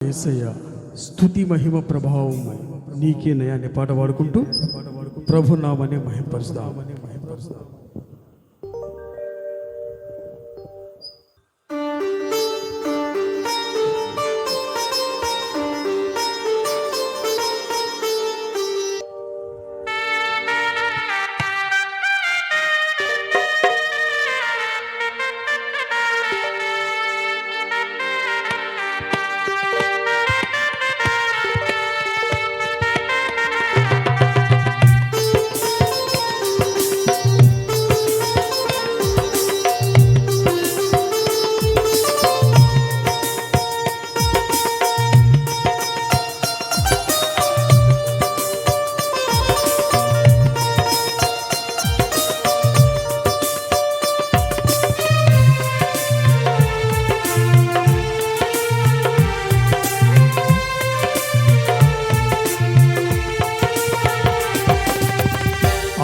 యేసయ్య స్తుతి మహిమ ప్రభావం నీకేనయ్యా అనే పాట పాడుకుంటూ ప్రభు నామని మహిమపరుస్తాం.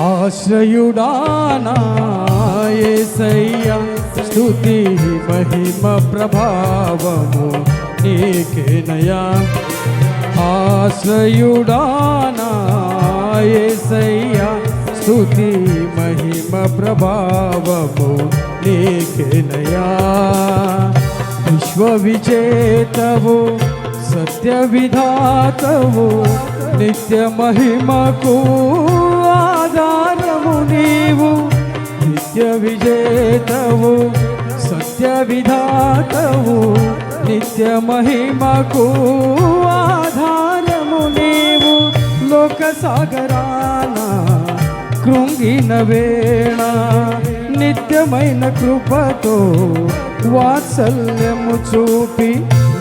ఆశ్రయుడానా యేసయ్య స్తుతి మహిమ ప్రభావము నీకేనయ్యా. ఆశ్రయుడానా యేసయ్య స్తుతి మహిమ ప్రభావము నీకేనయ్యా. విశ్వవిజేతవు సత్య విధాతవు నిత్య మహిమకు ఆధారము నీవు. నిత్య విజేతవు సత్య విధాతవు నిత్య మహిమకు ఆధారము నీవు. లోక సాగరాన కృంగిన వేళ నిత్యమైన కృపతో వాత్సల్యము చూపి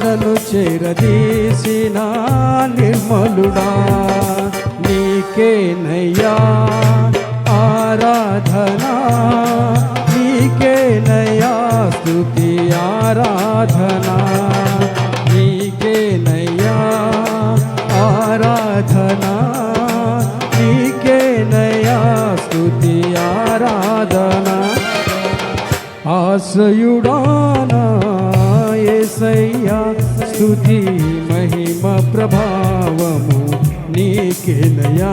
నన్ను చేరదీసిన నిర్మలుడా నీకేనయ్యా ఆరాధనా. నీకేనయ్యా స్తుతి ఆరాధనా. నీకేనయ్యా ఆరాధనా. నీకేనయ్యా స్తుతి ఆరాధనా. ఆశ్రయుడానా యేసయ్యా స్తుతి మహిమ ప్రభావము నీకేనయ్యా.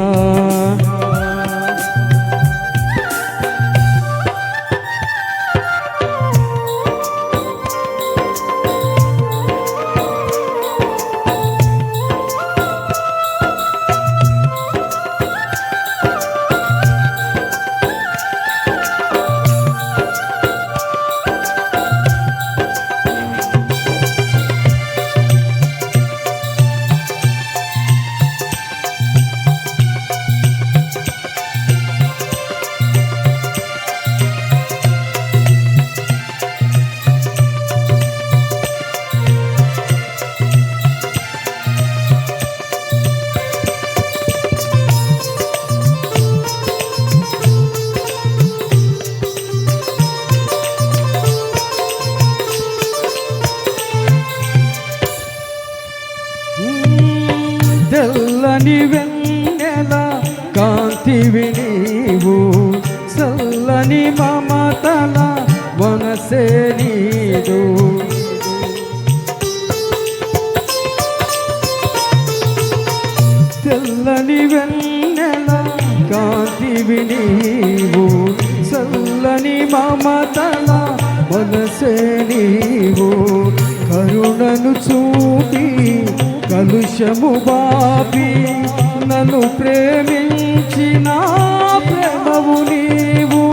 తెల్లని వెన్నెల కాంతివి నీవు. చల్లని మమతల మనసే నీదు. తెల్లని వెన్నెల కాంతివి నీవు. చల్లని మమతల మనసే నీవు. కరుణను చూపి కలుషము బాపి నన్ను ప్రేమించిన ప్రేమవు నీవు.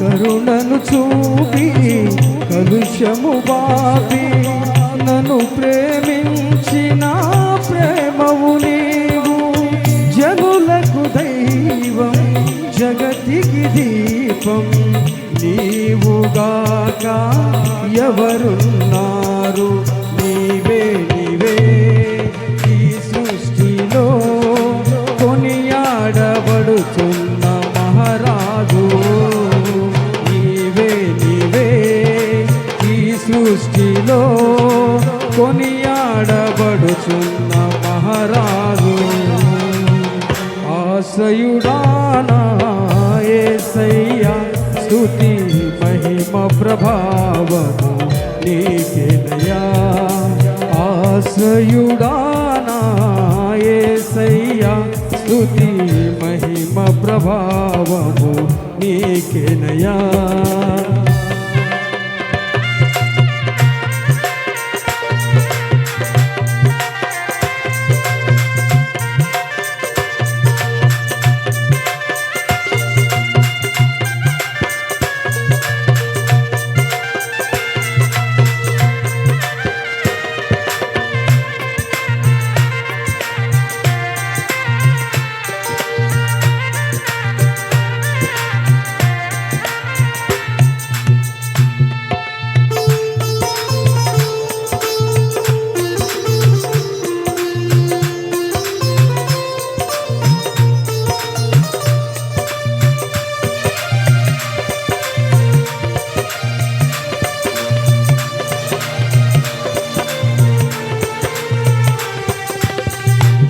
కరుణను చూపి కలుషము బాపి నన్ను ప్రేమించిన ప్రేమవు నీవు. జనులకు దైవం జగతికి దీపం నీవుగాక ఎవరున్నారు. నీవే నీవే ఈ సృష్టిలో కొనియాడబడుతున్న మహారాజు. నీవే నీవే ఈ సృష్టిలో కొనియాడబడుతున్న మహారాజు. ఆశ్రయుడానా యేసయ్య స్తుతి మహిమ ప్రభావము నీకేనయ్యా. ఆశ ఆశ్రయుడానా యేసయ్యా స్తుతి మహిమ ప్రభావము నీకేనయా.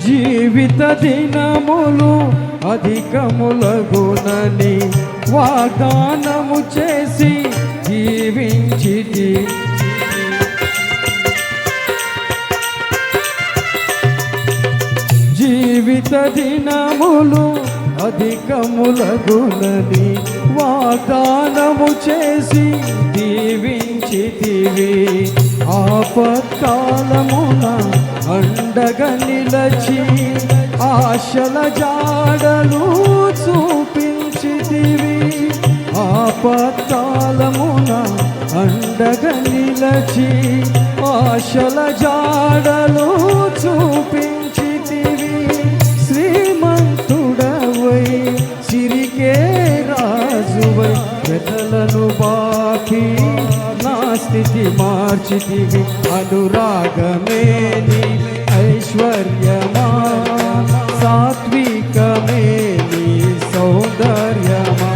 జీవిత దినములు అధికములగునని వాగ్దానము చేసి జీవించితి. జీవిత దినములు అధికములగునని వాగ్దానము చేసి దీవించితివి. ఆపత్కాలమున అండగా నిలచి ఆశల జాడలు చూపించితివి. ఆపత్కాలమున అండగా నిలచి ఆశల జాడలు చూపించితివి. శ్రీమంతుడవై సిరికే రాజువై పెదలను బాకి నా స్థితి మార్చితివి. అనురాగమే నీ ఐశ్వర్యమా, సాత్వికమే నీ సౌందర్యమా.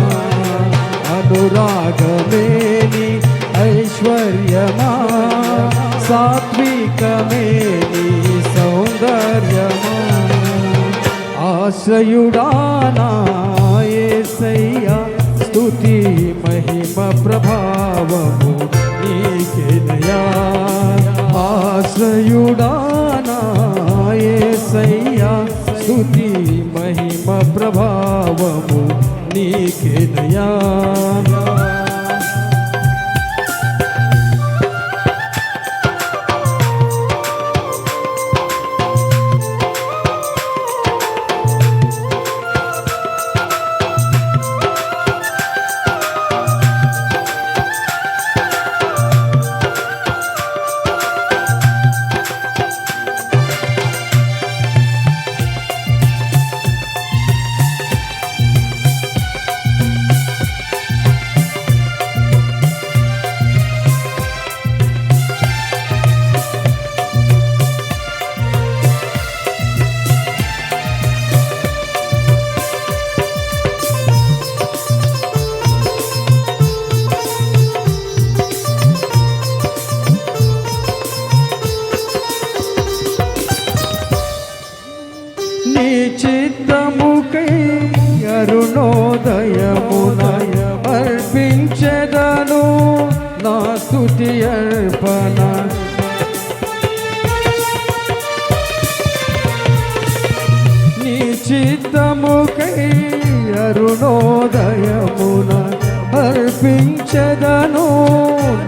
అనురాగమే నీ ఐశ్వర్యమా, సాత్వికమే నీ సౌందర్యమా. ఆశ్రయుడానా యేసయ్యా స్తుతి మహిమ ప్రభావము నీకేనయా. ఆశ్రయుడానా యేసయ్యా స్తుతి మహిమ ప్రభావము నీకేనయా. నీ చిత్తముకై అరుణోదయమున అర్పించెదను నా స్తుతి అర్పణ. నీ చిత్తముకై అరుణోదయమున అర్పించెదను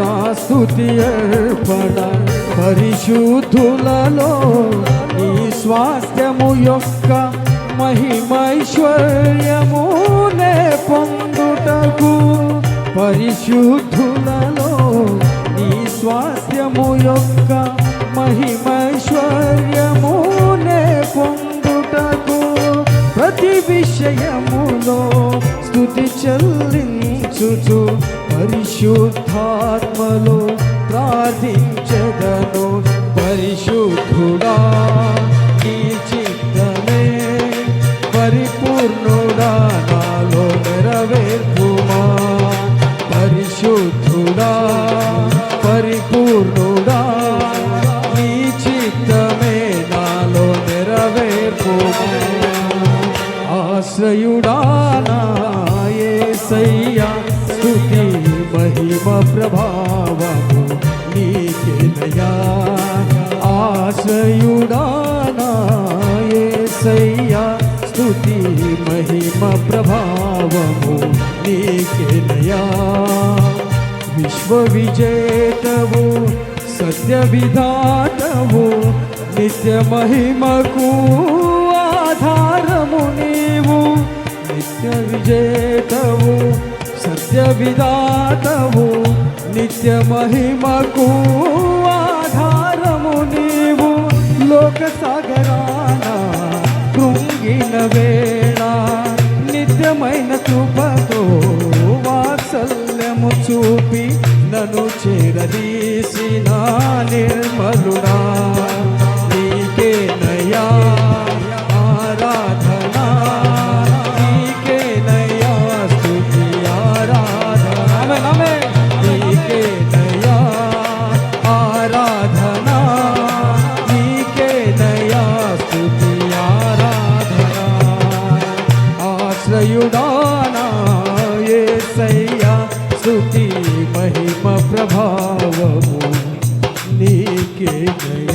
నా స్తుతి అర్పణ. పరిశుద్ధులలో నీ స్వాస్థ్యము యొక్క మహిమైశ్వర్యమునే పొందుటకు. పరిశుద్ధులలో నీ స్వాస్థ్యము యొక్క మహిమైశ్వర్యమునే పొందుటకు. ప్రతి విషయములో స్తుతి చెల్లించుచు పరిశుద్ధాత్మలో ప్రార్థించెదను. పరిశుద్ధుడా నీ చిత్తమే పరిపూర్ణుడా నాలో నెరవేర్పుమా. పరిశుద్ధుడా పరిపూర్ణుడా నీ చిత్తమే నాలో నెరవేర్పుమా. ఆశ్రయుడానా యేసయ్యా స్తుతి మహిమ ప్రభావము నీకేనయా. ఆశ్రయుడానా యేసయ్యా స్తుతి మహిమ ప్రభావము నీకేనయా విశ్వ విజేతవు సత్య విధాతవు నిత్య మహిమకు ఆధారము నీవు నిత్య విజేతవు సత్య విధాతవు నిత్య మహిమకు ఆధారము నీవు లోక సాగరాన కృంగిన వేళ నిత్యమైన కృపతో వాత్సల్యము చూపి నన్ను చేరదీసిన నిర్మలుడా నీకే నయా ఆరాధనా నీకే నయా స్తుతి ఆరాధనా నీకే నయా ఆరాధనా నీకే నయా స్తుతి ఆరాధనా ఆశ్రయుడానా యేసయ్యా స్తుతి మహిమ ప్రభావము నీకే దయ